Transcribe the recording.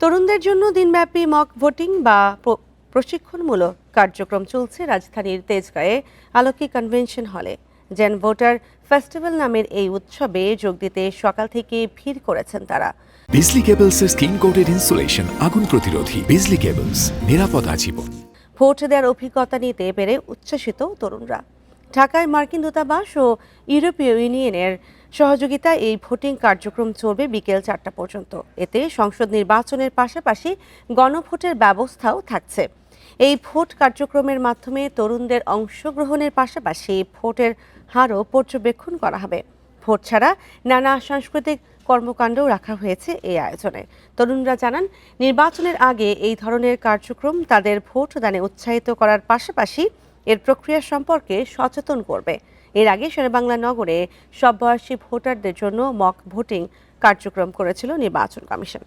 তরুণদের জন্য দিনব্যাপী মক ভোটিং বা প্রশিক্ষণমূলক কার্যক্রম চলছে রাজধানীর তেজগাঁয়ে আলোকি কনভেনশন হলে। জেন ভোটার ফেস্টিভ্যাল নামের এই উৎসবে যোগ দিতে সকাল থেকে ভিড় করেছেন তারা। বিজলি কেবলসের স্কিন কোটেড ইনসুলেশন আগুন প্রতিরোধী। বিজলি কেবলস, নিরাপদ আজীবন। ভোট দেওয়ার অভিজ্ঞতা নিতে পেরে উচ্ছ্বসিত তরুণরা। ঢাকায় মার্কিন দূতাবাস ও ইউরোপীয় ইউনিয়নের সহযোগিতায় এই ভোটিং কার্যক্রম চলবে বিকেল 4টা পর্যন্ত। এতে সংসদ নির্বাচনের পাশাপাশি গণভোটের ব্যবস্থাও থাকছে। এই ভোট কার্যক্রমের মাধ্যমে তরুণদের অংশগ্রহণের পাশাপাশি ভোটের হারও পর্যবেক্ষণ করা হবে। ভোট ছাড়া নানা সাংস্কৃতিক কর্মকাণ্ডও রাখা হয়েছে এই আয়োজনে। তরুণরা জানান, নির্বাচনের আগে এই ধরনের কার্যক্রম তাদের ভোট দানে উৎসাহিত করার পাশাপাশি এর প্রক্রিয়া সম্পর্কে সচেতন করবে। এর আগে শেরেবাংলা নগরে সব বয়সী ভোটারদের জন্য মক ভোটিং কার্যক্রম করেছিল নির্বাচন কমিশন।